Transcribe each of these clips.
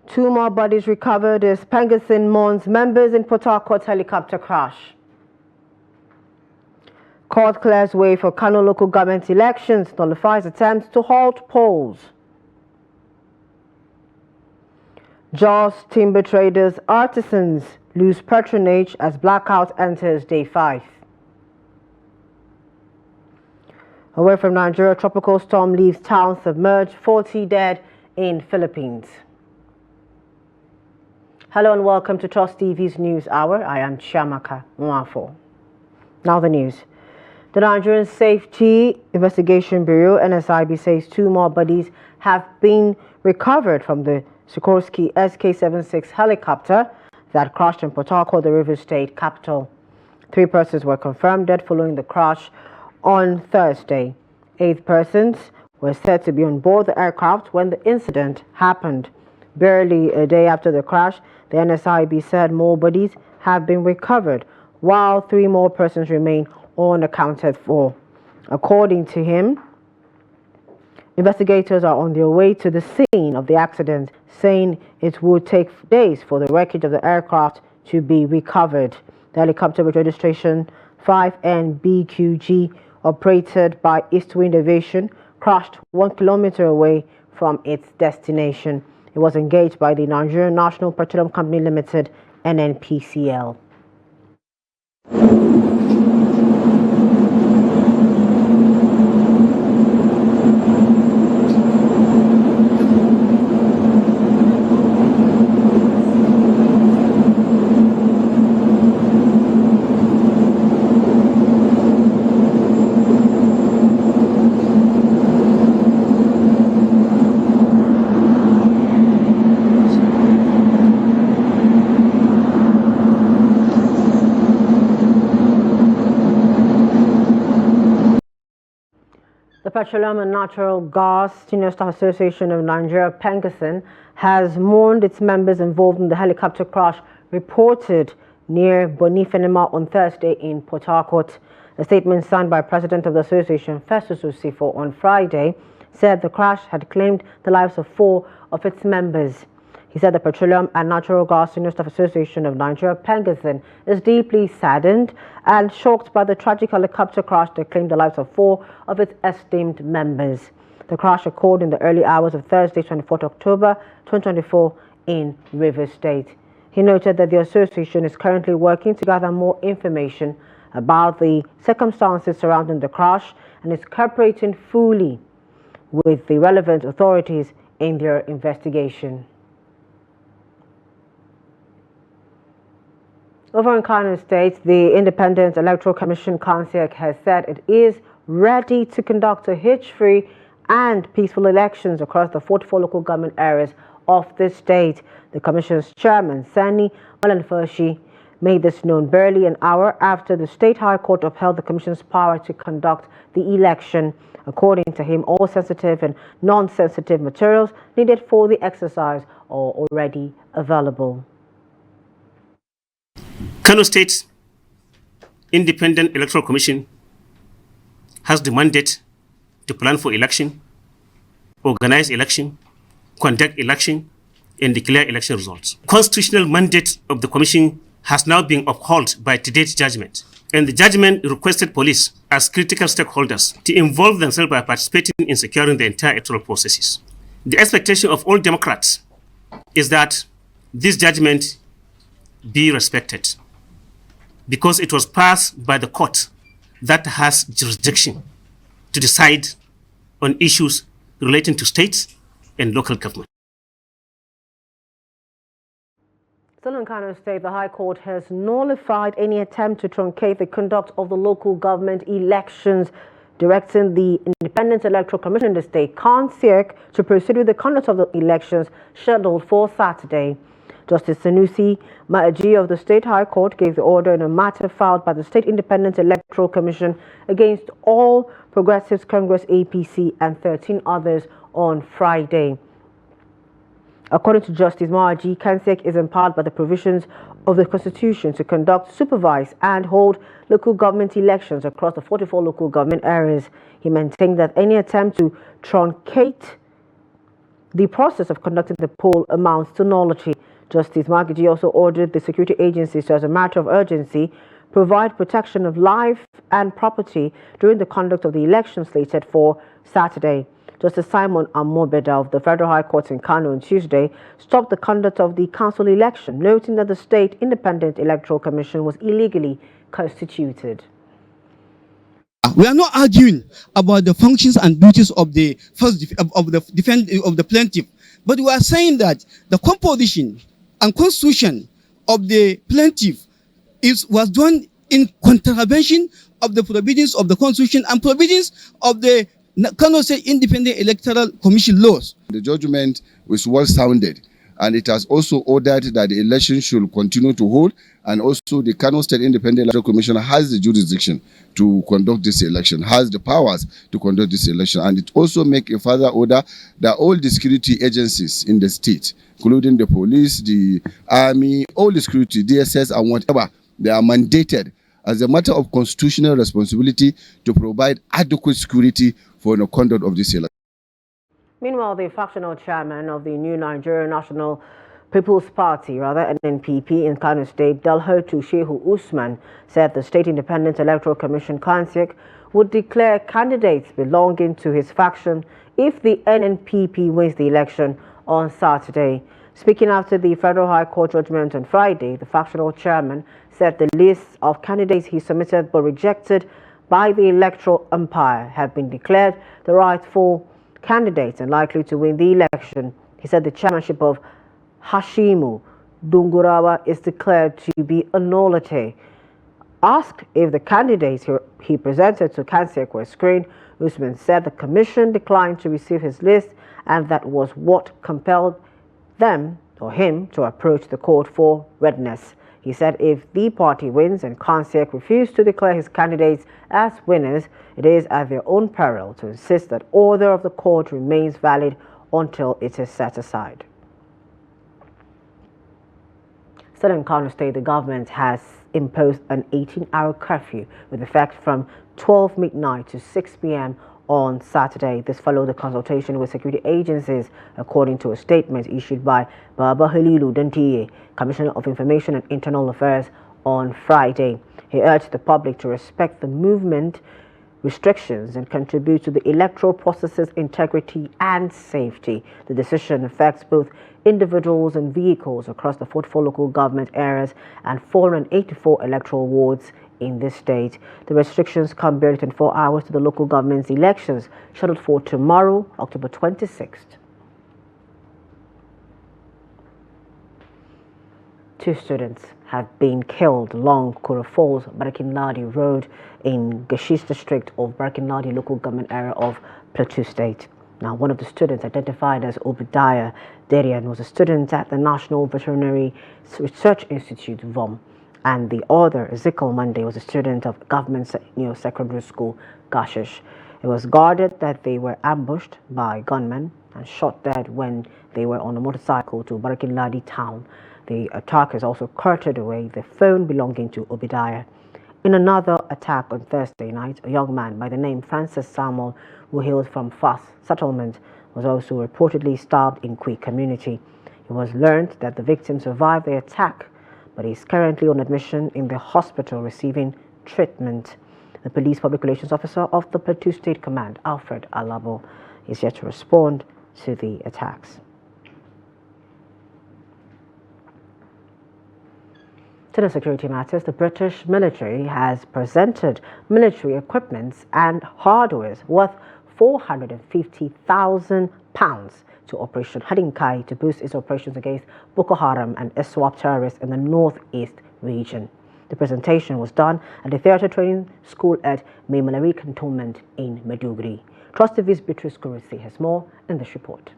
Two more bodies recovered as Pengasin mourns members in Port Harcourt helicopter crash. Court clears way for Kano local government elections, nullifies attempts to halt polls. Jos timber traders, artisans lose patronage as blackout enters day 5. Away from Nigeria, tropical storm leaves town submerged, 40 dead in Philippines. Hello and welcome to Trust TV's News Hour. I am Chiamaka Mwafo. Now the news. The Nigerian Safety Investigation Bureau, NSIB, says two more bodies have been recovered from the Sikorsky SK-76 helicopter that crashed in Port Harcourt, the Rivers State capital. 3 persons were confirmed dead following the crash on Thursday. 8 persons were said to be on board the aircraft when the incident happened. Barely a day after the crash, the NSIB said more bodies have been recovered, while 3 more persons remain unaccounted for. According to him, investigators are on their way to the scene of the accident, saying it would take days for the wreckage of the aircraft to be recovered. The helicopter with registration 5NBQG, operated by Eastwind Aviation, crashed 1 kilometer away from its destination. It was engaged by the Nigerian National Petroleum Company Limited, NNPCL. The Petroleum and Natural Gas Senior Staff Association of Nigeria, Pengasin, has mourned its members involved in the helicopter crash reported near Bonifenema on Thursday in Port Harcourt. A statement signed by President of the Association, Festus Osifo, on Friday said the crash had claimed the lives of 4 of its members. He said the Petroleum and Natural Gas Senior Staff Association of Nigeria, Pengasin, is deeply saddened and shocked by the tragic helicopter crash that claimed the lives of 4 of its esteemed members. The crash occurred in the early hours of Thursday, 24th October 2024 in Rivers State. He noted that the association is currently working to gather more information about the circumstances surrounding the crash and is cooperating fully with the relevant authorities in their investigation. Over in Kano State, the Independent Electoral Commission Council has said it is ready to conduct a hitch-free and peaceful elections across the 44 local government areas of the state. The Commission's chairman, Sani Malanfoshi, made this known barely an hour after the State High Court upheld the Commission's power to conduct the election. According to him, all sensitive and non-sensitive materials needed for the exercise are already available. Kano State Independent Electoral Commission has the mandate to plan for election, organize election, conduct election, and declare election results. Constitutional mandate of the Commission has now been upheld by today's judgment, and the judgment requested police as critical stakeholders to involve themselves by participating in securing the entire electoral processes. The expectation of all Democrats is that this judgment be respected, because it was passed by the court that has jurisdiction to decide on issues relating to states and local government. Still in Kano State, the High Court has nullified any attempt to truncate the conduct of the local government elections, directing the Independent Electoral Commission in the state, CONSIEC, to proceed with the conduct of the elections scheduled for Saturday. Justice Sanusi Maaji of the State High Court gave the order in a matter filed by the State Independent Electoral Commission against All Progressives Congress APC and 13 others on Friday. According to Justice Maaji, CONSIEC is empowered by the provisions of the Constitution to conduct, supervise and hold local government elections across the 44 local government areas. He maintained that any attempt to truncate the process of conducting the poll amounts to nullity. Justice Magiji also ordered the security agencies to, as a matter of urgency, provide protection of life and property during the conduct of the election slated for Saturday. Justice Simon Amobeda of the Federal High Court in Kano on Tuesday stopped the conduct of the council election, noting that the State Independent Electoral Commission was illegally constituted. We are not arguing about the functions and duties of the plaintiff, but we are saying that the composition and constitution of the plaintiff was done in contravention of the provisions of the Constitution and provisions of the Kano State Independent Electoral Commission laws. The judgment was well sounded, and it has also ordered that the election should continue to hold, and also the Kano State Independent Electoral Commission has the jurisdiction to conduct this election, has the powers to conduct this election, and it also make a further order that all the security agencies in the state, including the police, the army, all the security, DSS and whatever, they are mandated as a matter of constitutional responsibility to provide adequate security for the conduct of this election. Meanwhile, the factional chairman of the new Nigerian National People's Party, NNPP, in Kano State, Dalhotu Shehu Usman, said the State Independent Electoral Commission, KANSEC, would declare candidates belonging to his faction if the NNPP wins the election on Saturday. Speaking after the Federal High Court judgment on Friday, the factional chairman said the lists of candidates he submitted but rejected by the electoral umpire have been declared the rightful candidates and likely to win the election. He said the chairmanship of Hashimu Dungurawa is declared to be a nullity. Asked if the candidates he presented to KANSEC were screened, Usman said the commission declined to receive his list, and that was what compelled them or him to approach the court for readiness. He said if the party wins and KANSEC refused to declare his candidates as winners, it is at their own peril to insist that order of the court remains valid until it is set aside. Still in Kano State, the government has imposed an 18-hour curfew with effect from 12 midnight to 6 p.m. on Saturday. This followed a consultation with security agencies, according to a statement issued by Baba Halilu Dantiye, Commissioner of Information and Internal Affairs, on Friday. He urged the public to respect the movement restrictions and contribute to the electoral process's integrity and safety. The decision affects both individuals and vehicles across the 44 local government areas and 484 electoral wards in this state. The restrictions come barely 24 hours to the local government's elections scheduled for tomorrow, October 26th. Two students have been killed along Kura Falls, Barakinladi Road in Gashish district of Barakinladi local government area of Plateau State. Now, one of the students, identified as Obadiah Derian, was a student at the National Veterinary Research Institute, VOM, and the other, Ezekiel Monday, was a student of Government Secondary School, Gashish. It was guarded that they were ambushed by gunmen and shot dead when they were on a motorcycle to Barakinladi town. The attackers also carted away the phone belonging to Obadiah. In another attack on Thursday night, a young man by the name Francis Samuel, who hailed from Fas settlement, was also reportedly stabbed in Kwi community. It was learned that the victim survived the attack, but is currently on admission in the hospital receiving treatment. The police public relations officer of the Plateau State Command, Alfred Alabo, is yet to respond to the attacks. To the security matters, the British military has presented military equipments and hardware worth £450,000 to Operation Hadinkai to boost its operations against Boko Haram and ISWAP terrorists in the northeast region. The presentation was done at the Theatre Training School at Maimalari Cantonment in Maiduguri. Trust TV's Beatrice Kurusi has more in this report.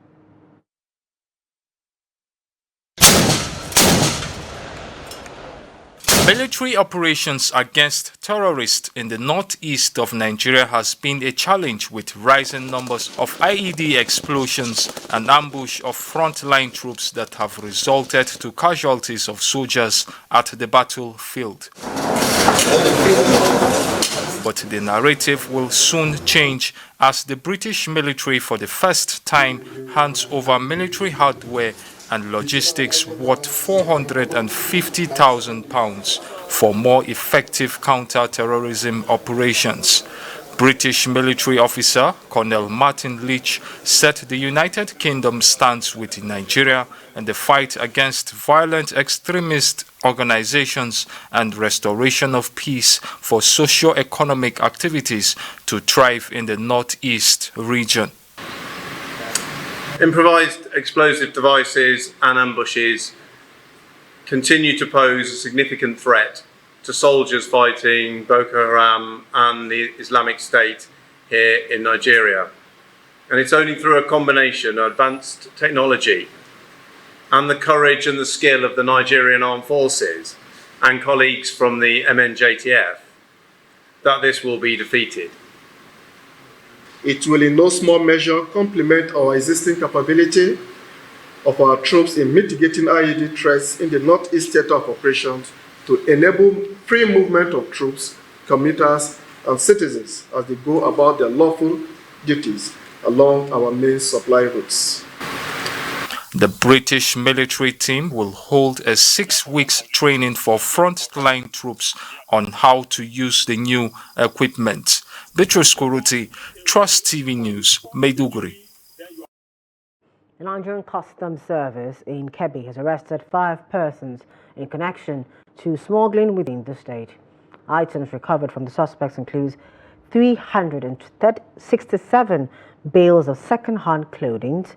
Military operations against terrorists in the northeast of Nigeria has been a challenge with rising numbers of IED explosions and ambush of frontline troops that have resulted to casualties of soldiers at the battlefield. But the narrative will soon change as the British military for the first time hands over military hardware and logistics worth £450,000 for more effective counter-terrorism operations. British military officer Colonel Martin Leach said the United Kingdom stands with Nigeria in the fight against violent extremist organizations and restoration of peace for socio-economic activities to thrive in the northeast region. Improvised explosive devices and ambushes continue to pose a significant threat to soldiers fighting Boko Haram and the Islamic State here in Nigeria. And it's only through a combination of advanced technology and the courage and the skill of the Nigerian Armed Forces and colleagues from the MNJTF that this will be defeated. It will in no small measure complement our existing capability of our troops in mitigating IED threats in the Northeast Theatre of Operations to enable free movement of troops, commuters, and citizens as they go about their lawful duties along our main supply routes. The British military team will hold a 6-week training for frontline troops on how to use the new equipment. Beatrice Kuruti, Trust TV News, Maiduguri. The Nigerian Customs Service in Kebbi has arrested 5 persons in connection to smuggling within the state. Items recovered from the suspects include 367 bales of second-hand clothing,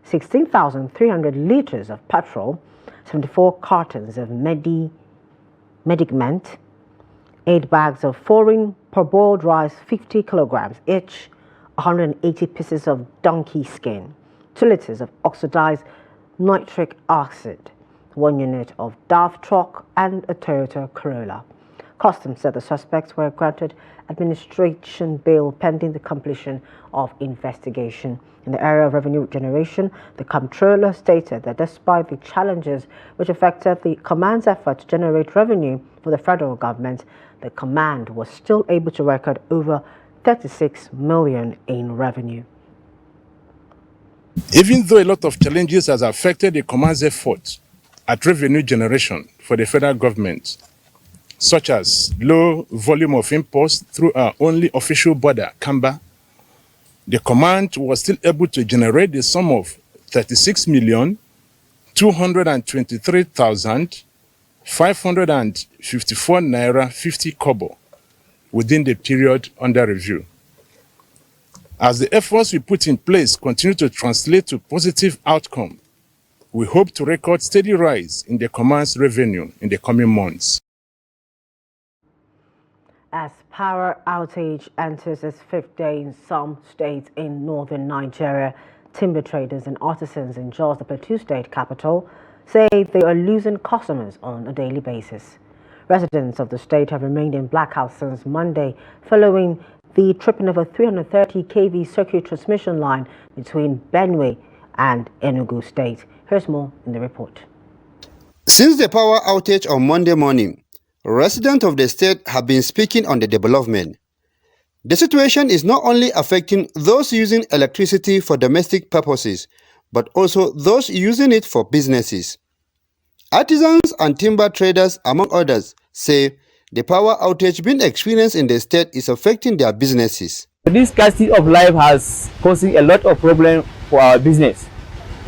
16,300 litres of petrol, 74 cartons of medicament, 8 bags of foreign parboiled rice, 50 kilograms each, 180 pieces of donkey skin, 2 litres of oxidized nitric acid, 1 unit of DAF truck, and a Toyota Corolla. Customs said the suspects were granted administration bail pending the completion of investigation. In the area of revenue generation, the comptroller stated that despite the challenges which affected the command's effort to generate revenue for the federal government, the command was still able to record over 36 million in revenue. Even though a lot of challenges has affected the command's efforts at revenue generation for the federal government, such as low volume of imports through our only official border, Kamba, the command was still able to generate the sum of 36,223,554 naira 50 kobo within the period under review. As the efforts we put in place continue to translate to positive outcome, we hope to record steady rise in the command's revenue in the coming months. As power outage enters its 5th day in some states in northern Nigeria, timber traders and artisans in Jos, the Plateau state capital, say they are losing customers on a daily basis. Residents of the state have remained in blackout since Monday following the tripping of a 330 kV circuit transmission line between Benue and Enugu State. Here's more in the report. Since the power outage on Monday morning, residents of the state have been speaking on the development. The situation is not only affecting those using electricity for domestic purposes, but also those using it for businesses. Artisans and timber traders, among others, say the power outage being experienced in the state is affecting their businesses. This scarcity of life has causing a lot of problems for our business.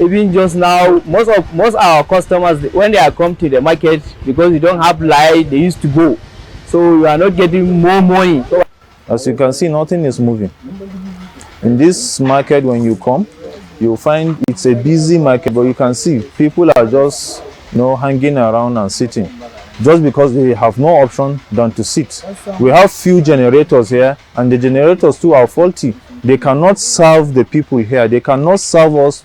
Even just now, most our customers, when they are come to the market, because we don't have light, they used to go. So we are not getting more money. As you can see, nothing is moving. In this market, when you come, you'll find it's a busy market, but you can see people are just hanging around and sitting, just because they have no option than to sit. We have few generators here, and the generators too are faulty. They cannot serve the people here. They cannot serve us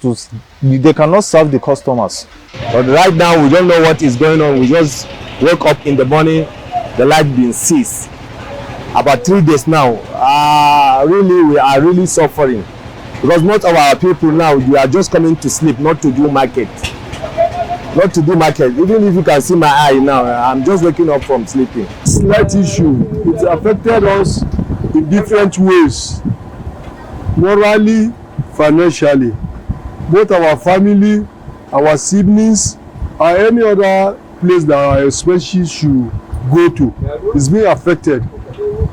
they cannot serve the customers. But right now, we don't know what is going on. We just woke up in the morning, the light been seized. About 3 days now. Really, we are really suffering because most of our people now, they are just coming to sleep, not to do market. Not to do market. Even if you can see my eye now, I'm just waking up from sleeping. Slight issue. It affected us in different ways, morally, financially. Both our family, our siblings, or any other place that our species should go to is being affected,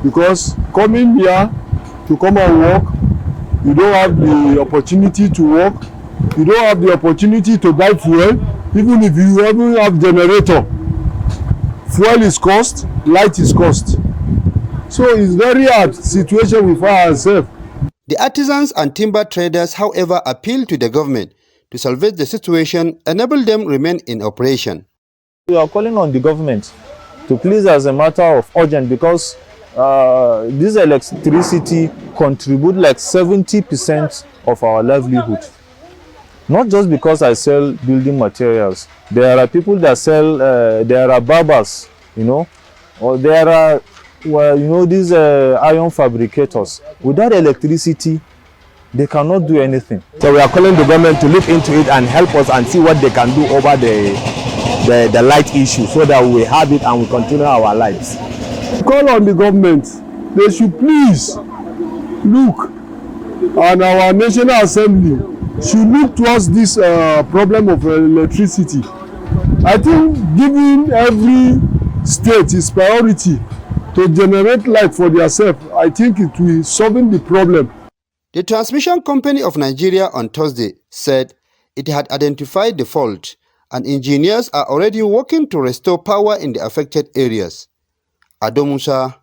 because coming here to come and work, you don't have the opportunity to work, you don't have the opportunity to buy fuel, even if you even have generator. Fuel is cost, light is cost. So it's very hard situation we find ourselves. The artisans and timber traders, however, appeal to the government to salvage the situation, enable them remain in operation. We are calling on the government to please, as a matter of urgent, because this electricity contribute like 70% of our livelihood. Not just because I sell building materials. There are people that sell, there are barbers, you know, or there are, well, you know, these iron fabricators. Without electricity, they cannot do anything. So we are calling the government to look into it and help us and see what they can do over the light issue, so that we have it and we continue our lives. Call on the government. They should please look, and our National Assembly should look towards this problem of electricity. I think giving every state its priority to generate light for themselves, I think it will solve the problem. The Transmission Company of Nigeria on Thursday said it had identified the fault, and engineers are already working to restore power in the affected areas. Ado Musa,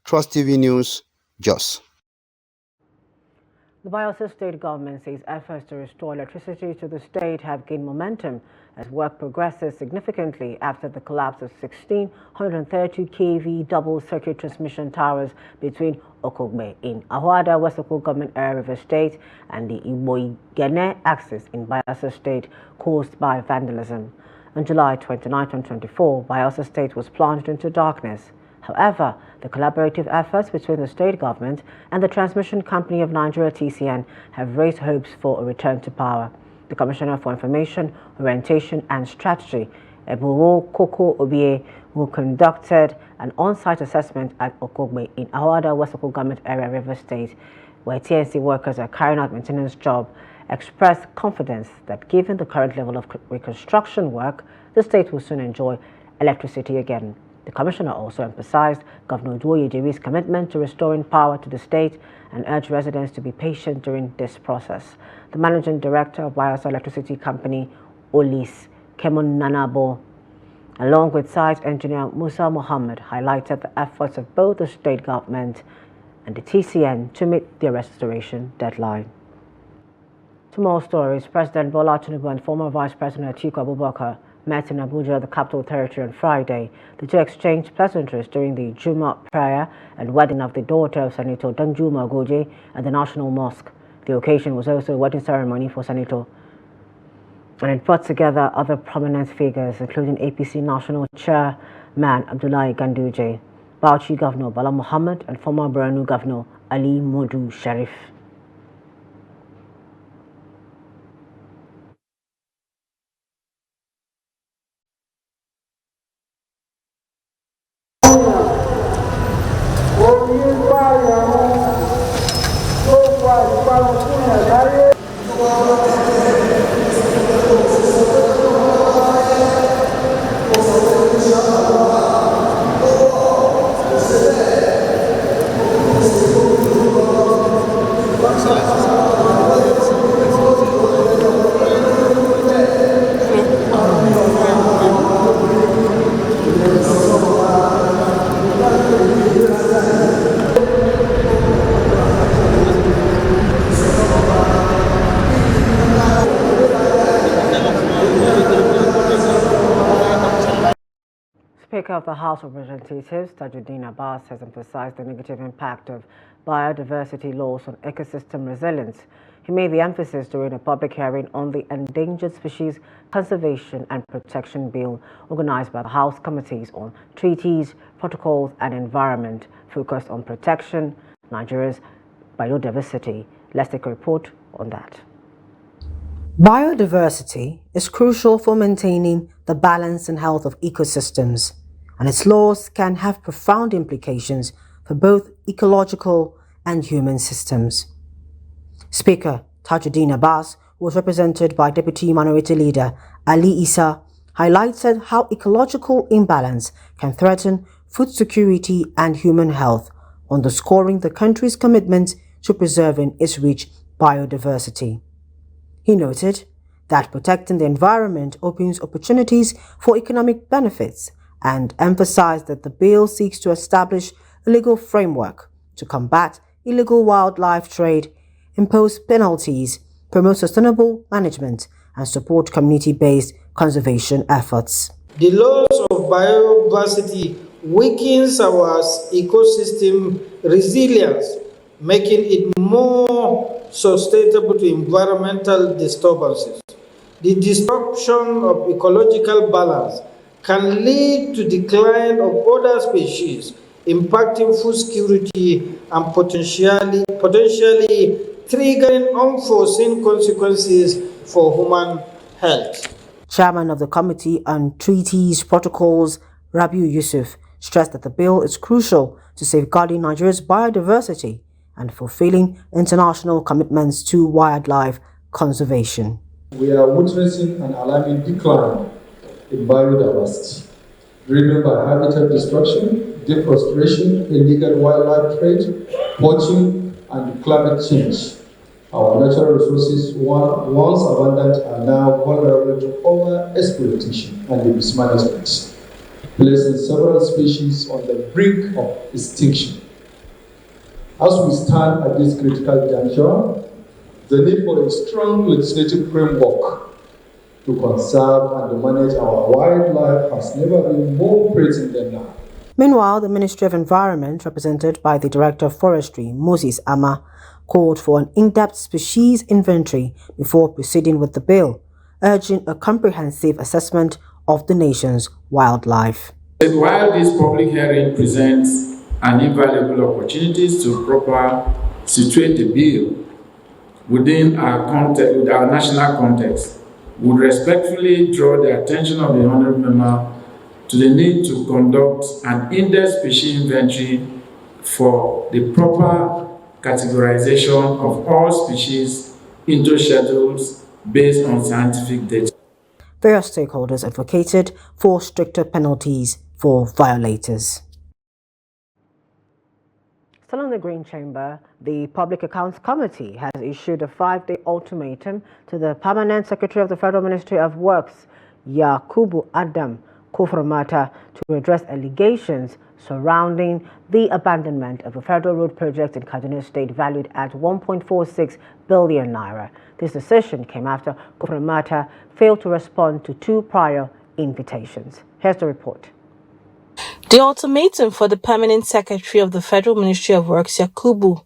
Trust TV News, Jos. The Bayelsa State government says efforts to restore electricity to the state have gained momentum as work progresses significantly after the collapse of 1,630 kV double-circuit transmission towers between Okogbe in Ahwada, West Oko Government Area, River State, and the Igboigene axis in Bayelsa State caused by vandalism. On July 29, 2024, Bayelsa State was plunged into darkness. However, the collaborative efforts between the state government and the Transmission Company of Nigeria (TCN) have raised hopes for a return to power. The Commissioner for Information, Orientation and Strategy, Eburo Koko Obie, who conducted an on-site assessment at Okogbe in Ahwada, West Oko Government Area, River State, where TNC workers are carrying out maintenance job, expressed confidence that given the current level of reconstruction work, the state will soon enjoy electricity again. The Commissioner also emphasized Governor Duoyejiri's commitment to restoring power to the state and urged residents to be patient during this process. The Managing Director of Bayelsa Electricity Company, Olis Kemonanabo, along with site engineer Musa Mohammed, highlighted the efforts of both the state government and the TCN to meet their restoration deadline. To more stories, President Bola Tinubu and former Vice President Atiku Abubakar met in Abuja, the capital territory, on Friday. The two exchanged pleasantries during the Juma prayer and wedding of the daughter of Senator Danjuma Goje at the National Mosque. The occasion was also a wedding ceremony for Senator, and it brought together other prominent figures, including APC National Chairman Abdullahi Ganduje, Bauchi Governor Bala Muhammad, and former Borno Governor Ali Modu Sharif. Speaker of the House of Representatives, Tajudeen Abbas, has emphasized the negative impact of biodiversity loss on ecosystem resilience. He made the emphasis during a public hearing on the Endangered Species Conservation and Protection Bill organized by the House Committees on Treaties, Protocols and Environment, focused on protection Nigeria's biodiversity. Let's take a report on that. Biodiversity is crucial for maintaining the balance and health of ecosystems, and its loss can have profound implications for both ecological and human systems. Speaker Tajudeen Abbas, who was represented by Deputy Minority Leader Ali Issa, highlighted how ecological imbalance can threaten food security and human health, underscoring the country's commitment to preserving its rich biodiversity. He noted that protecting the environment opens opportunities for economic benefits and emphasized that the bill seeks to establish a legal framework to combat illegal wildlife trade, impose penalties, promote sustainable management, and support community-based conservation efforts. The loss of biodiversity weakens our ecosystem resilience, making it more susceptible to environmental disturbances. The disruption of ecological balance can lead to decline of other species, impacting food security and potentially triggering unforeseen consequences for human health. Chairman of the Committee on Treaties, Protocols, Rabiu Yusuf, stressed that the bill is crucial to safeguarding Nigeria's biodiversity and fulfilling international commitments to wildlife conservation. We are witnessing an alarming decline in biodiversity, driven by habitat destruction, deforestation, illegal wildlife trade, poaching, and climate change. Our natural resources, once abundant, are now vulnerable to over-exploitation and mismanagement, placing several species on the brink of extinction. As we stand at this critical juncture, the need for a strong legislative framework to conserve and to manage our wildlife has never been more pressing than now. Meanwhile, the Ministry of Environment, represented by the Director of Forestry, Moses Ama, called for an in-depth species inventory before proceeding with the bill, urging a comprehensive assessment of the nation's wildlife. While this public hearing presents an invaluable opportunity to properly situate the bill within our context, with our national context, we would respectfully draw the attention of the honourable member to the need to conduct an in-depth species inventory for the proper categorization of all species into schedules based on scientific data. Various stakeholders advocated for stricter penalties for violators. Still in the Green Chamber, the Public Accounts Committee has issued a 5-day ultimatum to the Permanent Secretary of the Federal Ministry of Works, Yakubu Adam Koframata, to address allegations surrounding the abandonment of a federal road project in Kaduna State valued at 1.46 billion naira. This decision came after Koframata failed to respond to 2 prior invitations. Here's the report. The ultimatum for the Permanent Secretary of the Federal Ministry of Works, Yakubu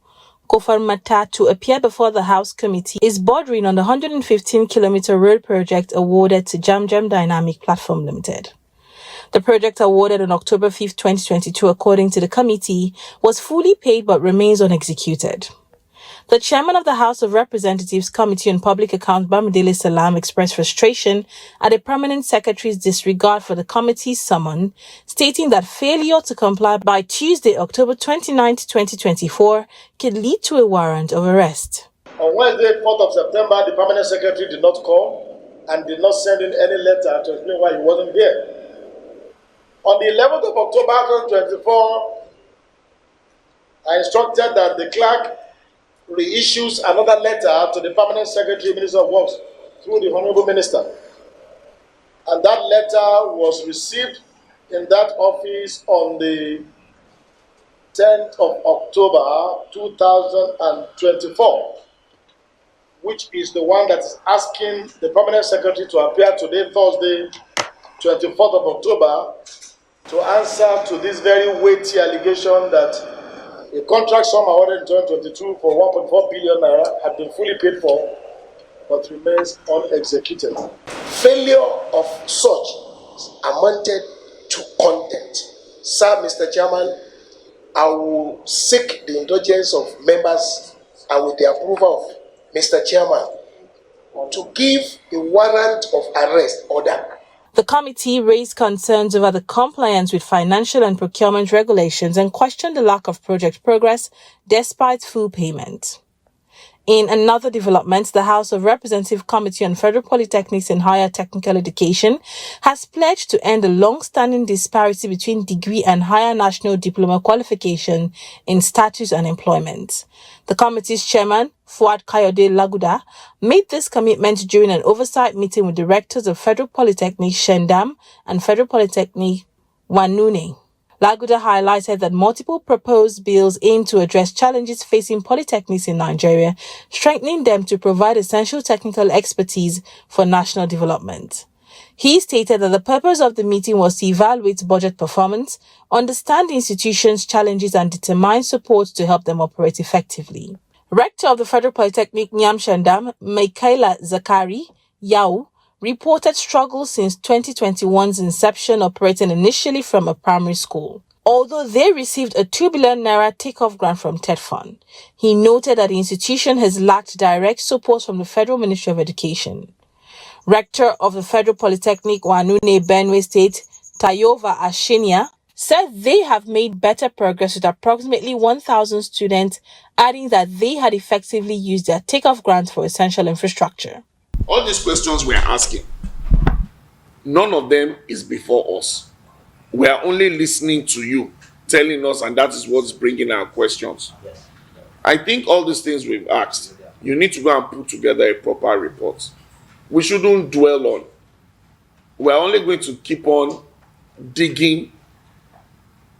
Koframata, to appear before the House Committee is bordering on the 115-kilometer road project awarded to Jamjam Dynamic Platform Limited. The project, awarded on October 5, 2022, according to the committee, was fully paid but remains unexecuted. The chairman of the House of Representatives Committee on Public Accounts, Bamidele Salam, expressed frustration at the permanent secretary's disregard for the committee's summon, stating that failure to comply by Tuesday, October 29, 2024, could lead to a warrant of arrest. On Wednesday, 4th of September, the permanent secretary did not come and did not send in any letter to explain why he wasn't there. On the 11th of October 2024, I instructed that the clerk reissues another letter to the Permanent Secretary, Minister of Works, through the Honorable Minister. And that letter was received in that office on the 10th of October 2024, which is the one that is asking the Permanent Secretary to appear today, Thursday, 24th of October, to answer to this very weighty allegation that A contract sum awarded in 2022 for 1.4 billion naira had been fully paid for, but remains unexecuted. Failure of such amounted to contempt. Sir, Mr. Chairman, I will seek the indulgence of members and with the approval of Mr. Chairman to give a warrant of arrest order. The committee raised concerns over the compliance with financial and procurement regulations and questioned the lack of project progress despite full payment. In another development, the House of Representatives Committee on Federal Polytechnics and Higher Technical Education has pledged to end the long-standing disparity between degree and higher national diploma qualification in status and employment. The committee's chairman, Fuad Kayode Laguda, made this commitment during an oversight meeting with directors of Federal Polytechnic Shendam and Federal Polytechnic Wanune. Laguda highlighted that multiple proposed bills aim to address challenges facing polytechnics in Nigeria, strengthening them to provide essential technical expertise for national development. He stated that the purpose of the meeting was to evaluate budget performance, understand the institution's challenges and determine support to help them operate effectively. Rector of the Federal Polytechnic Nyam Shandam, Michaela Zakari Yao, reported struggles since 2021's inception, operating initially from a primary school. Although they received a 2 billion naira takeoff grant from TED Fund, he noted that the institution has lacked direct support from the Federal Ministry of Education. Rector of the Federal Polytechnic Wanune Benue State, Tayova Ashinia, said they have made better progress with approximately 1,000 students, adding that they had effectively used their takeoff grant for essential infrastructure. All these questions we are asking, none of them is before us. We are only listening to you, telling us, and that is what's bringing our questions. I think all these things we've asked, you need to go and put together a proper report. We shouldn't dwell on. We are only going to keep on digging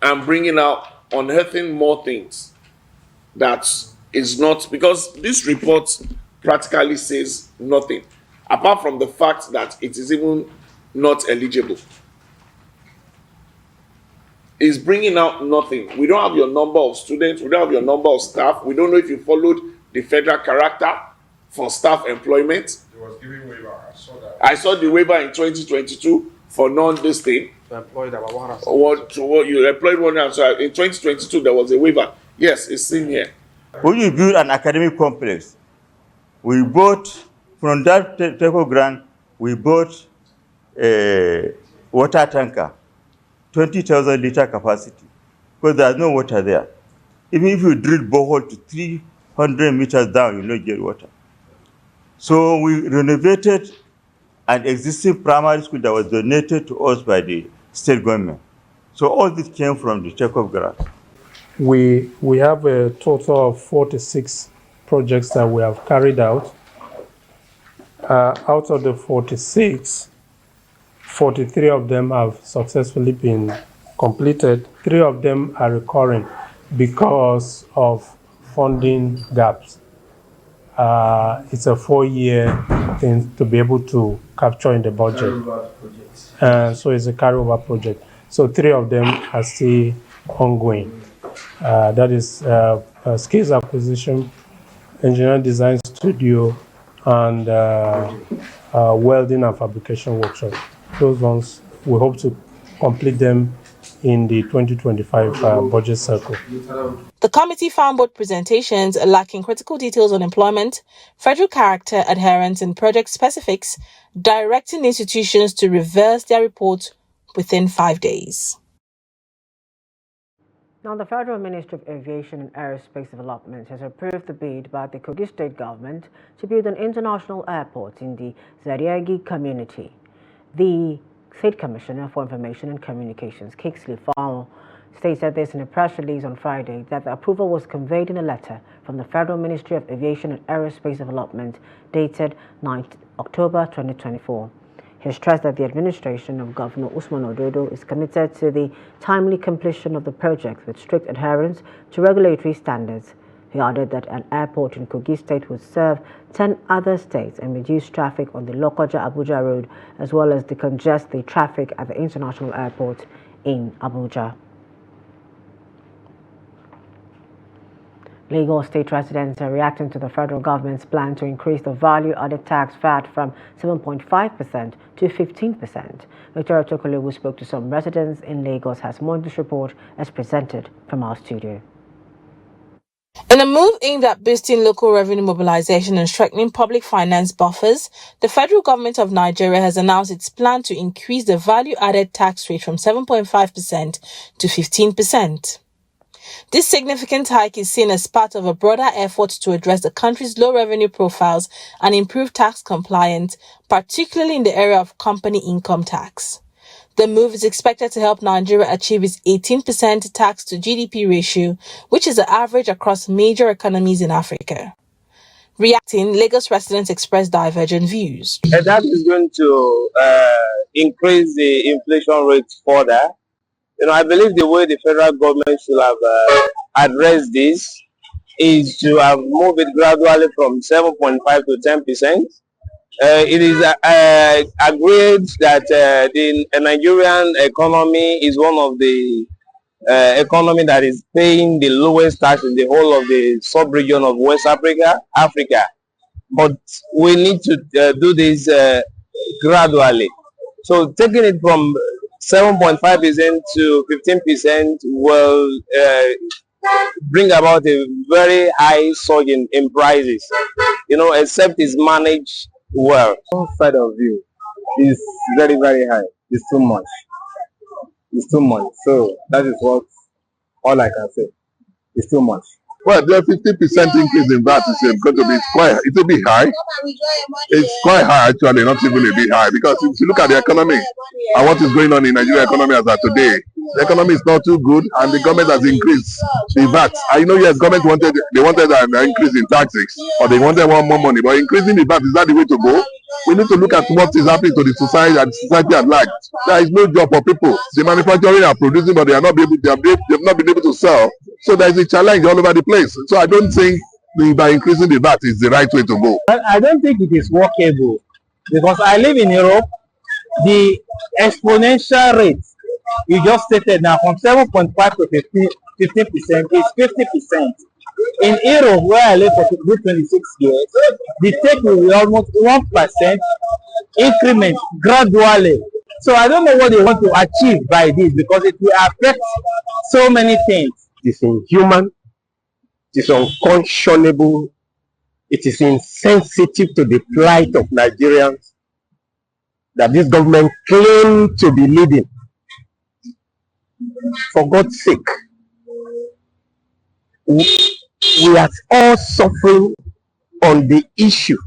and bringing out, unearthing more things that is not, because this report practically says nothing, apart from the fact that it is even not eligible. It's bringing out nothing. We don't have your number of students, we don't have your number of staff, we don't know if you followed the federal character for staff employment. It was giving waiver, I saw that. I saw the waiver in 2022 for non-this thing. To employ that what you employed one, so in 2022 there was a waiver. Yes, it's in here. When you build an academic complex, we bought, from that TECO grant, we bought a water tanker, 20,000 liter capacity, because there's no water there. Even if you drill borehole to 300 meters down, you don't get water. So we renovated an existing primary school that was donated to us by the state government. So all this came from the TECO grant. We have a total of 46 projects that we have carried out. Out of the 46, 43 of them have successfully been completed. 3 of them are recurring because of funding gaps. It's a 4-year thing to be able to capture in the budget. So it's a carryover project. So 3 of them are still ongoing. That is skills acquisition, engineering design studio, and welding and fabrication workshop. Those ones, we hope to complete them in the 2025 budget cycle. The committee found both presentations lacking critical details on employment, federal character, adherence, and project specifics, directing institutions to reverse their report within 5 days. Now, the Federal Ministry of Aviation and Aerospace Development has approved the bid by the Kogi State government to build an international airport in the Zariagi community. The State Commissioner for Information and Communications, Kingsley Famo, stated this in a press release on Friday that the approval was conveyed in a letter from the Federal Ministry of Aviation and Aerospace Development dated 9th October 2024. He stressed that the administration of Governor Usman Ododo is committed to the timely completion of the project with strict adherence to regulatory standards. He added that an airport in Kogi State would serve 10 other states and reduce traffic on the Lokoja-Abuja road, as well as decongest the traffic at the international airport in Abuja. Lagos state residents are reacting to the federal government's plan to increase the value-added tax VAT from 7.5% to 15%. Victoria Tokole, who spoke to some residents in Lagos, has more on this report as presented from our studio. In a move aimed at boosting local revenue mobilization and strengthening public finance buffers, the federal government of Nigeria has announced its plan to increase the value-added tax rate from 7.5% to 15%. This significant hike is seen as part of a broader effort to address the country's low revenue profiles and improve tax compliance, particularly in the area of company income tax. The move is expected to help Nigeria achieve its 18% tax to GDP ratio, which is the average across major economies in Africa. Reacting, Lagos residents expressed divergent views. That is going to increase the inflation rate further. I believe the way the federal government should have addressed this is to have moved it gradually from 7.5 to 10%. It is agreed that the Nigerian economy is one of the economy that is paying the lowest tax in the whole of the sub-region of West Africa. But we need to do this gradually. So taking it from 7.5% to 15% will bring about a very high surge in prices, except it's managed well. One side of view is very, very high. It's too much. It's too much. So that is all I can say. It's too much. Well, the 50% increase in VAT is going to be it's a bit high. It's quite high actually, not even a bit high, because if you look at the economy and what is going on in Nigerian economy as of today, the economy is not too good, and the government has increased the VAT. I know, yes, government wanted an increase in taxes, or they wanted more money, but increasing the VAT is not the way to go. We need to look at what is happening to the society and society at large. There is no job for people. The manufacturing are producing, but they have not been able to sell. So there is a challenge all over the place. So I don't think by increasing the VAT is the right way to go. I don't think it is workable, because I live in Europe. The exponential rate you just stated now from 7.5 to 15% is 50%. In Europe, where I live for 26 years, the take will be almost 1% increment gradually. So I don't know what they want to achieve by this, because it will affect so many things. It is inhuman, it is unconscionable, it is insensitive to the plight of Nigerians that this government claims to be leading. For God's sake, we are all suffering on the issue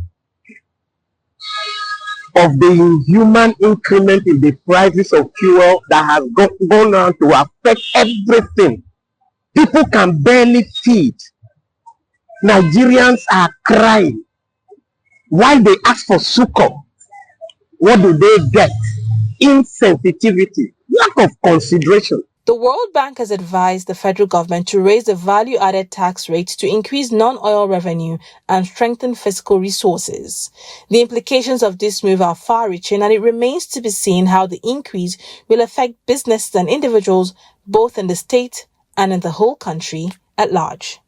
of the inhuman increment in the prices of fuel that has gone on to affect everything. People can barely feed. Nigerians are crying. While they ask for succor, what do they get? Insensitivity, lack of consideration. The World Bank has advised the federal government to raise the value-added tax rate to increase non-oil revenue and strengthen fiscal resources. The implications of this move are far-reaching, and it remains to be seen how the increase will affect businesses and individuals both in the state and in the whole country at large.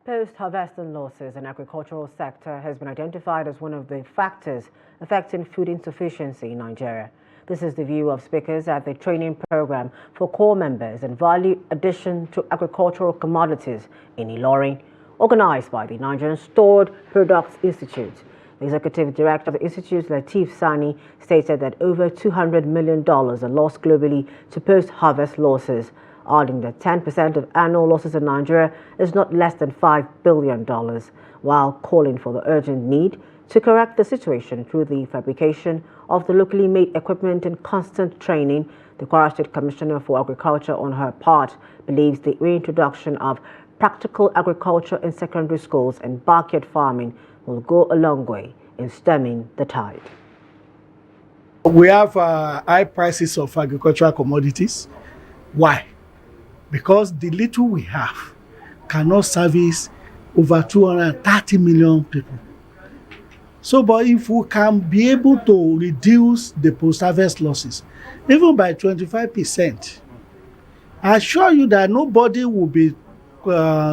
Post-harvesting losses in the agricultural sector has been identified as one of the factors affecting food insufficiency in Nigeria. This is the view of speakers at the training program for corps members and value addition to agricultural commodities in Ilorin, organized by the Nigerian Stored Products Institute. The executive director of the institute, Lateef Sani, stated that over $200 million are lost globally to post-harvest losses, adding that 10% of annual losses in Nigeria is not less than $5 billion, while calling for the urgent need to correct the situation through the fabrication of the locally made equipment and constant training. The Kwara State Commissioner for Agriculture, on her part, believes the reintroduction of practical agriculture in secondary schools and backyard farming will go a long way in stemming the tide. We have high prices of agricultural commodities. Why? Because the little we have cannot service over 230 million people. So, but if we can be able to reduce the post-harvest losses, even by 25%, I assure you that nobody will be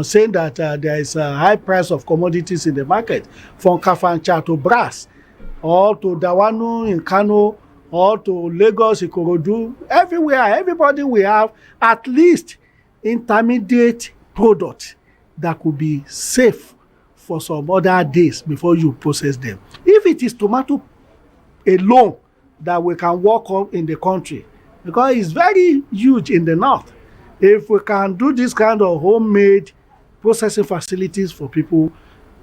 saying that there is a high price of commodities in the market, from Kafancha to Brass, or to Dawanu in Kano, or to Lagos, Ikorodu, everywhere, everybody will have at least intermediate product that could be safe for some other days before you process them. If it is tomato alone that we can work on in the country, because it's very huge in the north, if we can do this kind of homemade processing facilities for people,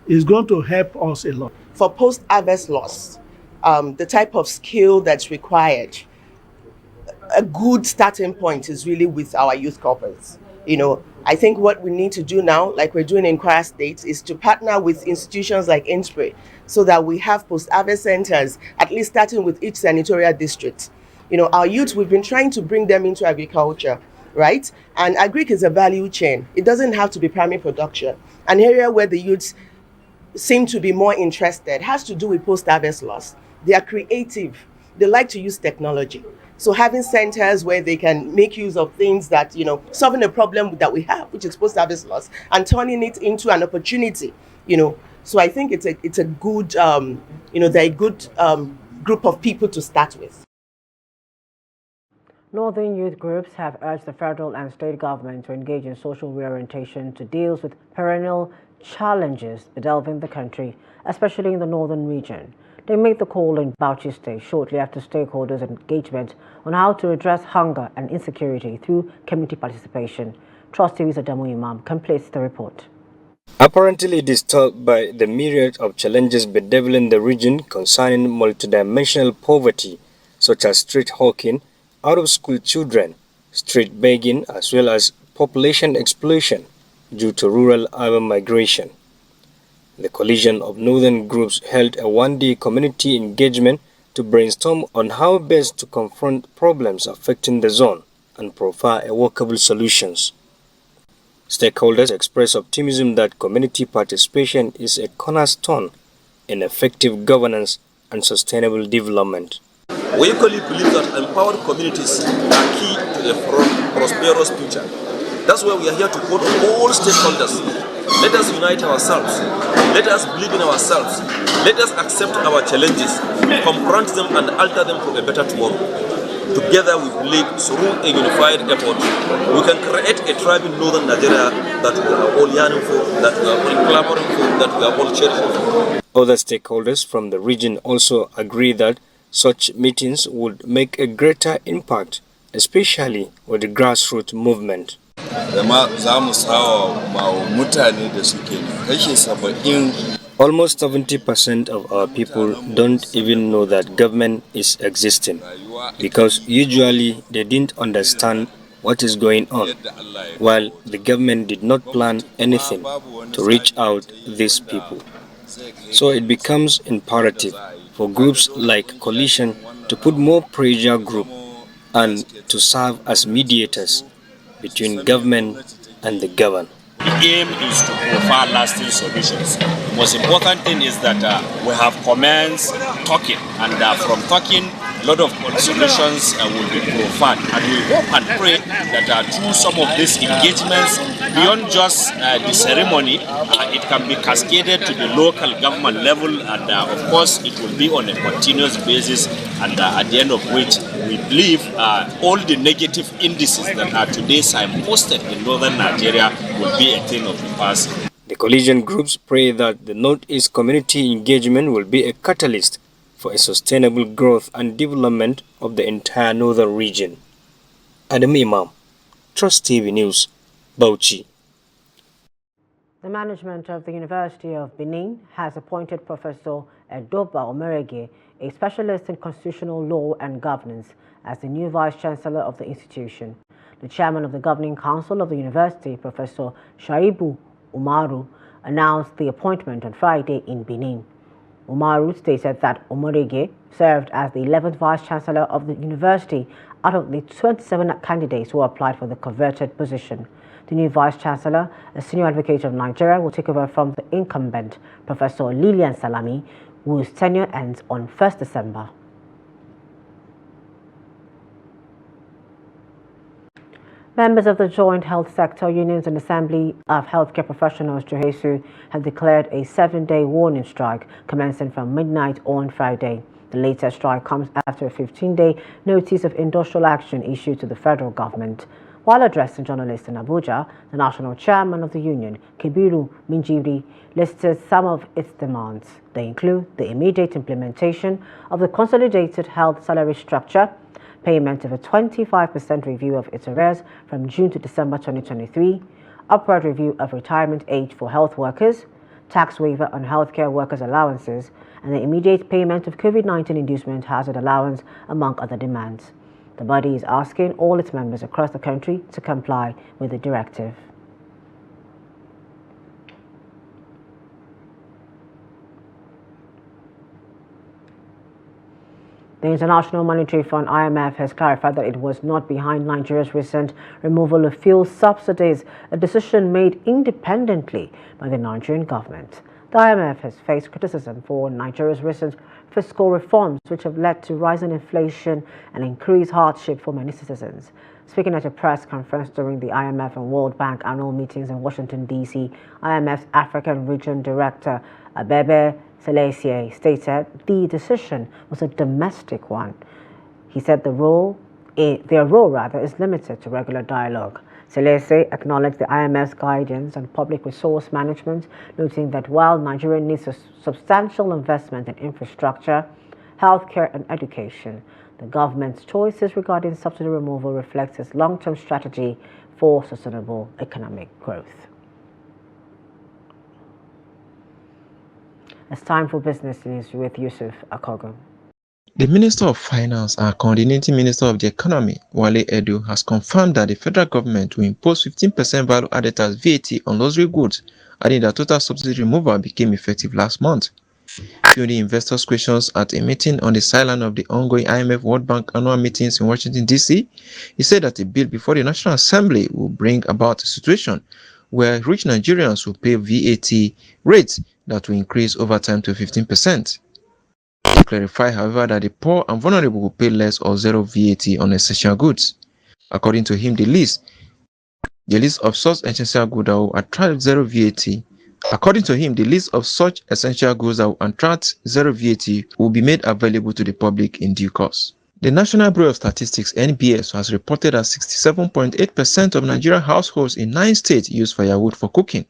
it's going to help us a lot. For post-harvest loss, the type of skill that's required, a good starting point is really with our youth corporates. You know, I think what we need to do now, like we're doing in Kwara State, is to partner with institutions like INSPRE so that we have post-harvest centers, at least starting with each senatorial district. You know, our youth, we've been trying to bring them into agriculture, right? And agric is a value chain. It doesn't have to be primary production. An area where the youths seem to be more interested has to do with post-harvest loss. They are creative. They like to use technology. So having centers where they can make use of things that, you know, solving a problem that we have, which is post-harvest loss, and turning it into an opportunity, you know. So I think it's a good, you know, they're a good group of people to start with. Northern youth groups have urged the federal and state government to engage in social reorientation to deal with perennial challenges bedeviling the country, especially in the northern region. They made the call in Bauchi State shortly after stakeholders' engagement on how to address hunger and insecurity through community participation. Trust TV's Adamu Imam completes the report. Apparently disturbed by the myriad of challenges bedeviling the region concerning multidimensional poverty, such as street hawking, out-of-school children, street begging, as well as population explosion due to rural-urban migration. The coalition of northern groups held a one-day community engagement to brainstorm on how best to confront problems affecting the zone and provide workable solutions. Stakeholders expressed optimism that community participation is a cornerstone in effective governance and sustainable development. We equally believe that empowered communities are key to a prosperous future. That's why we are here to call on all stakeholders. Let us unite ourselves. Let us believe in ourselves. Let us accept our challenges, confront them and alter them for a better tomorrow. Together we believe through a unified effort, we can create a tribe in northern Nigeria that we are all yearning for, that we are all clamoring for, that we are all cherishing for. Other stakeholders from the region also agree that such meetings would make a greater impact, especially with the grassroots movement. Almost 70% of our people don't even know that government is existing, because usually they didn't understand what is going on, while the government did not plan anything to reach out these people. So it becomes imperative for groups like Coalition to put more pressure group and to serve as mediators between government and the governed. The aim is to provide lasting solutions. The most important thing is that we have commenced talking, and from talking, a lot of solutions will be provided. And we hope and pray that through some of these engagements, beyond just the ceremony, it can be cascaded to the local government level, and of course, it will be on a continuous basis, and at the end of which we believe all the negative indices that are today signposted in northern Nigeria will be a thing of the past. The coalition groups pray that the Northeast community engagement will be a catalyst for a sustainable growth and development of the entire northern region. Adam Imam, Trust TV News, Bauchi. The management of the University of Benin has appointed Professor Edoba Omerege, a specialist in constitutional law and governance, as the new Vice Chancellor of the institution. The chairman of the Governing Council of the university, Professor Shaibu Umaru, announced the appointment on Friday in Benin. Umaru stated that Omerege served as the 11th Vice Chancellor of the university out of the 27 candidates who applied for the coveted position. The new Vice Chancellor, a senior advocate of Nigeria, will take over from the incumbent, Professor Lilian Salami, whose tenure ends on 1st December. Members of the Joint Health Sector Unions and Assembly of Healthcare Professionals, Juhesu, have declared a 7-day warning strike commencing from midnight on Friday. The latest strike comes after a 15-day notice of industrial action issued to the federal government. While addressing journalists in Abuja, the national chairman of the union, Kebiru Minjiri, listed some of its demands. They include the immediate implementation of the consolidated health salary structure, payment of a 25% review of its arrears from June to December 2023, upward review of retirement age for health workers, tax waiver on healthcare workers' allowances, and the immediate payment of COVID-19 inducement hazard allowance, among other demands. The body is asking all its members across the country to comply with the directive. The International Monetary Fund (IMF) has clarified that it was not behind Nigeria's recent removal of fuel subsidies, a decision made independently by the Nigerian government. The IMF has faced criticism for Nigeria's recent fiscal reforms, which have led to rising inflation and increased hardship for many citizens. Speaking at a press conference during the IMF and World Bank annual meetings in Washington, D.C., IMF's African Region Director, Abbas stated the decision was a domestic one. He said their role is limited to regular dialogue. Selese acknowledged the IMF's guidance on public resource management, noting that while Nigeria needs a substantial investment in infrastructure, healthcare and education, the government's choices regarding subsidy removal reflects its long-term strategy for sustainable economic growth. It's time for business news with Yusuf Akogo. The Minister of Finance and Coordinating Minister of the Economy, Wale Edo, has confirmed that the federal government will impose 15% value-added tax VAT on luxury goods, adding that total subsidy removal became effective last month. Fielding investors' questions at a meeting on the sideline of the ongoing IMF World Bank annual meetings in Washington, D.C., he said that a bill before the National Assembly will bring about a situation where rich Nigerians will pay VAT rates that will increase over time to 15%. He clarified, however, that the poor and vulnerable will pay less or zero VAT on essential goods. According to him, the list of such essential goods that will attract zero VAT. According to him, the list of such essential goods that will attract zero VAT will be made available to the public in due course. The National Bureau of Statistics (NBS) has reported that 67.8% of Nigerian households in 9 states use firewood for cooking.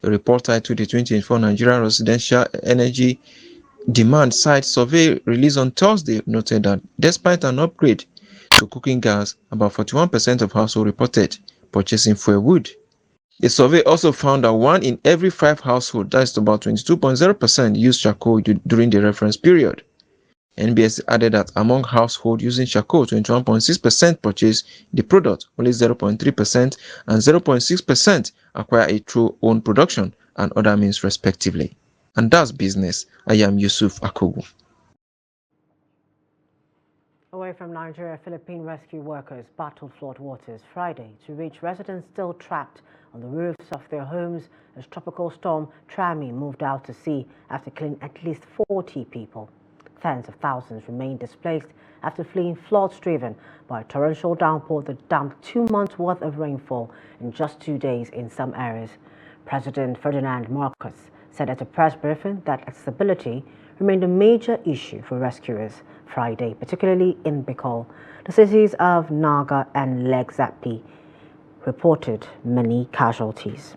The report titled the 2024 Nigerian Residential Energy Demand Side Survey released on Thursday noted that despite an upgrade to cooking gas, about 41% of households reported purchasing firewood. The survey also found that 1 in every 5 households, that is about 22.0%, used charcoal during the reference period. NBS added that among households using charcoal, 21.6% purchased the product, only 0.3% and 0.6% acquire it through own production and other means respectively. And that's business. I am Yusuf Akogu. Away from Nigeria, Philippine rescue workers battled flood waters Friday to reach residents still trapped on the roofs of their homes as tropical storm Trami moved out to sea after killing at least 40 people. Tens of thousands remain displaced after fleeing floods driven by a torrential downpour that dumped 2 months' worth of rainfall in just 2 days in some areas. President Ferdinand Marcos said at a press briefing that accessibility remained a major issue for rescuers Friday, particularly in Bicol. The cities of Naga and Legzapi reported many casualties.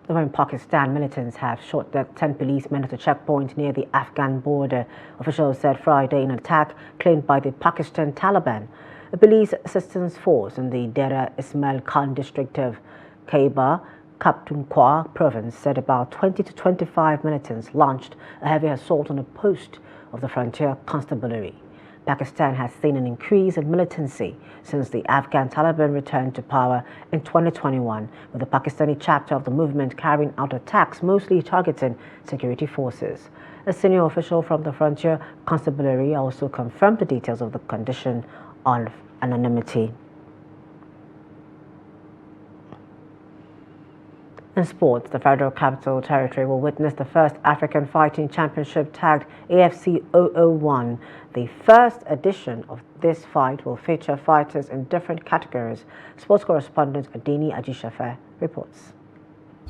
Over in Pakistan, militants have shot dead 10 policemen at a checkpoint near the Afghan border, officials said Friday, in an attack claimed by the Pakistan Taliban. A police assistance force in the Dera Ismail Khan district of Khyber Pakhtunkhwa province said about 20 to 25 militants launched a heavy assault on a post of the frontier constabulary. Pakistan has seen an increase in militancy since the Afghan Taliban returned to power in 2021, with the Pakistani chapter of the movement carrying out attacks mostly targeting security forces. A senior official from the frontier constabulary also confirmed the details of the condition on anonymity. In sports, the Federal Capital Territory will witness the first African Fighting Championship tagged AFC 001. The first edition of this fight will feature fighters in different categories. Sports correspondent Adeni Ajishafe reports.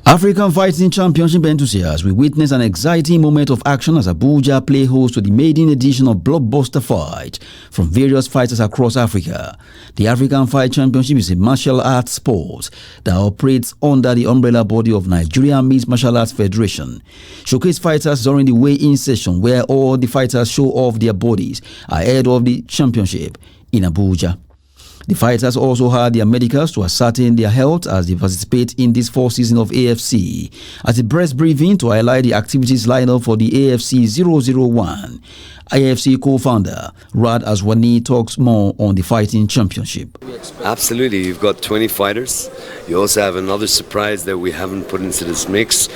African Fighting Championship enthusiasts will witness an exciting moment of action as Abuja play host to the maiden edition of Blockbuster Fight from various fighters across Africa. The African Fight Championship is a martial arts sport that operates under the umbrella body of Nigerian Mixed Martial Arts Federation. Showcase fighters during the weigh-in session where all the fighters show off their bodies ahead of the championship in Abuja. The fighters also had their medicals to ascertain their health as they participate in this fourth season of AFC. At a press briefing to highlight the activities lined up for the AFC 001, AFC co-founder Rad Aswani talks more on the fighting championship. Absolutely, you've got 20 fighters. You also have another surprise that we haven't put into this mix,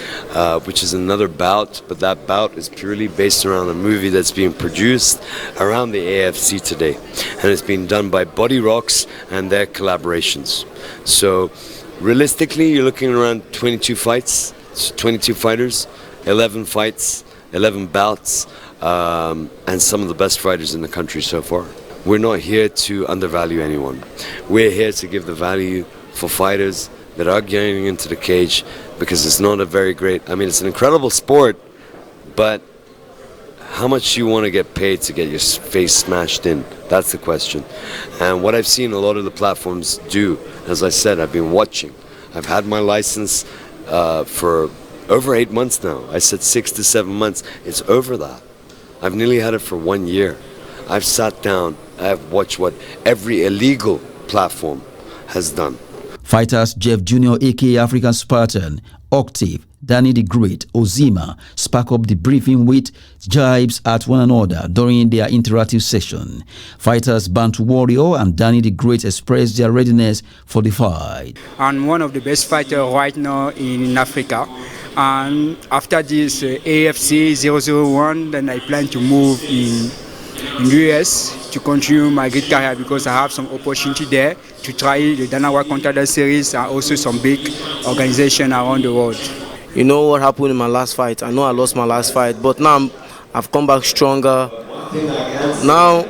which is another bout, but that bout is purely based around a movie that's being produced around the AFC today, and it's being done by Body Rocks and their collaborations. So realistically, you're looking around 22 fights, 22 fighters, 11 fights, 11 bouts, and some of the best fighters in the country so far. We're not here to undervalue anyone. We're here to give the value for fighters that are getting into the cage, because it's not a very great, it's an incredible sport, but how much you want to get paid to get your face smashed in? That's the question. And what I've seen a lot of the platforms do, as I said, I've been watching. I've had my license for over 8 months now. I said 6 to 7 months. It's over that. I've nearly had it for 1 year. I've sat down, I've watched what every illegal platform has done. Fighters Jeff Jr. aka African Spartan, Octave, Danny the Great, Ozima spark up the briefing with jibes at one another during their interactive session. Fighters Bantu Warrior and Danny the Great expressed their readiness for the fight. I'm one of the best fighters right now in Africa. And after this AFC 001, then I plan to move in US to continue my great career, because I have some opportunity there to try the Danawa Contender Series and also some big organization around the world. You know what happened in my last fight? I know I lost my last fight, but now I've come back stronger. Now,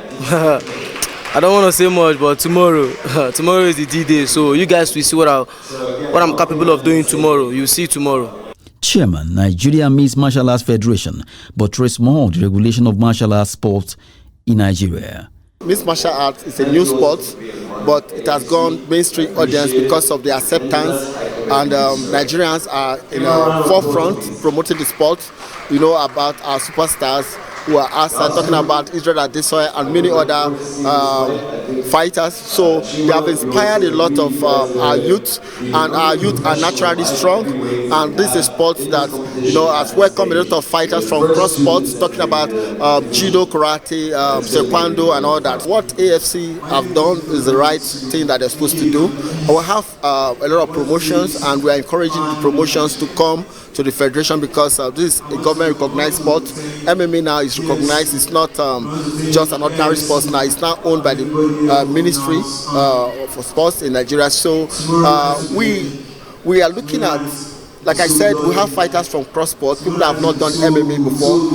I don't want to say much, but tomorrow is the D-Day, so you guys will see what I'm capable of doing tomorrow. You'll see tomorrow. Chairman, Nigerian Mixed Martial Arts Federation, buttressed more on the regulation of martial arts sports in Nigeria. Mixed martial arts is a new sport, but it has gone mainstream audience because of the acceptance, and Nigerians are in the forefront promoting the sport. We know about our superstars who are outside, talking about Israel Adesoye and many other fighters. So they have inspired a lot of our youth, and our youth are naturally strong. And this is a sport that has welcomed a lot of fighters from cross sports, talking about judo, karate, taekwondo, and all that. What AFC have done is the right thing that they're supposed to do. We have a lot of promotions, and we are encouraging the promotions to come to the federation, because this is a government-recognized sport. MMA now is recognized. It's not just an ordinary sport now. It's now owned by the Ministry for Sports in Nigeria. So we are looking at, like I said, we have fighters from cross-sport, people that have not done MMA before,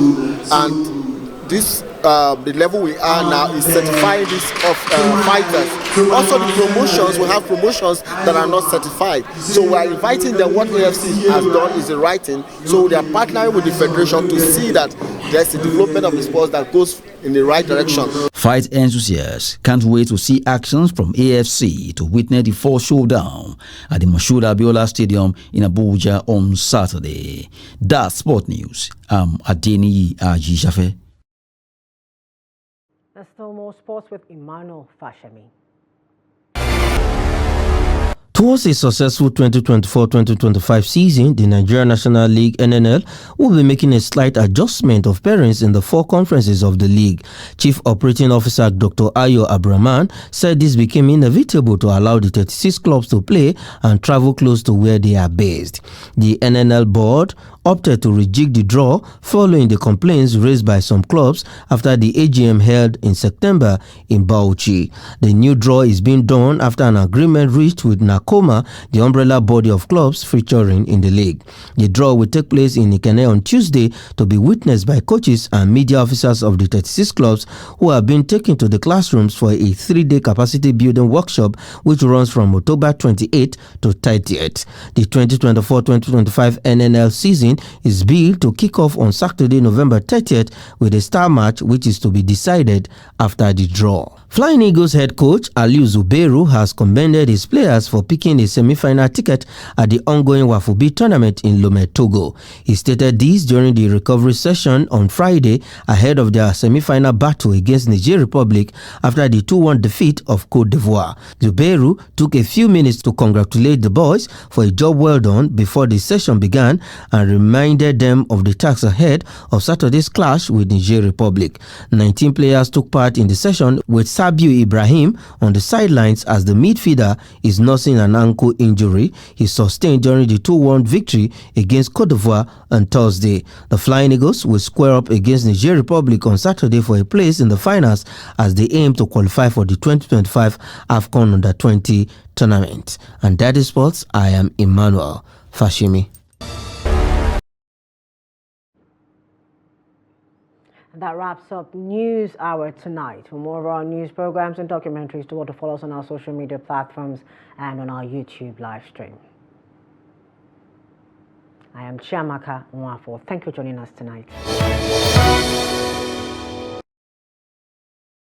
and this the level we are now is certifying this of fighters. Also the promotions, we have promotions that are not certified. So we are inviting them. What AFC has done is the right thing. So they are partnering with the federation to see that there's a development of the sport that goes in the right direction. Fight enthusiasts can't wait to see actions from AFC to witness the fourth showdown at the Moshood Abiola Stadium in Abuja on Saturday. That's Sport News. I'm Adeni Ajishafe. There's still more sports with Emmanuel Fashemi. Towards a successful 2024-2025 season, the Nigerian National League (NNL) will be making a slight adjustment of pairings in the 4 conferences of the league. Chief Operating Officer Dr. Ayo Abraman said this became inevitable to allow the 36 clubs to play and travel close to where they are based. The NNL board opted to rejig the draw following the complaints raised by some clubs after the AGM held in September in Bauchi. The new draw is being done after an agreement reached with NACO Koma, the umbrella body of clubs featuring in the league. The draw will take place in Ikene on Tuesday to be witnessed by coaches and media officers of the 36 clubs who have been taken to the classrooms for a 3-day capacity building workshop which runs from October 28th to 30th. The 2024-2025 NNL season is billed to kick off on Saturday, November 30th with a star match which is to be decided after the draw. Flying Eagles head coach Aliu Zubairu has commended his players for picking a semi-final ticket at the ongoing Wafubi tournament in Lomé, Togo. He stated this during the recovery session on Friday ahead of their semi-final battle against Niger Republic after the 2-1 defeat of Côte d'Ivoire. Zubairu took a few minutes to congratulate the boys for a job well done before the session began and reminded them of the task ahead of Saturday's clash with Niger Republic. 19 players took part in the session with Sabiu Ibrahim on the sidelines as the midfielder is nursing an ankle injury he sustained during the 2-1 victory against Côte d'Ivoire on Thursday. The Flying Eagles will square up against Niger Republic on Saturday for a place in the finals as they aim to qualify for the 2025 AFCON Under-20 tournament. And that is sports. I am Emmanuel Fashimi. That wraps up News Hour tonight. For more of our news programs and documentaries, do want to follow us on our social media platforms and on our YouTube live stream. I am Chiamaka Nwafo. Thank you for joining us tonight.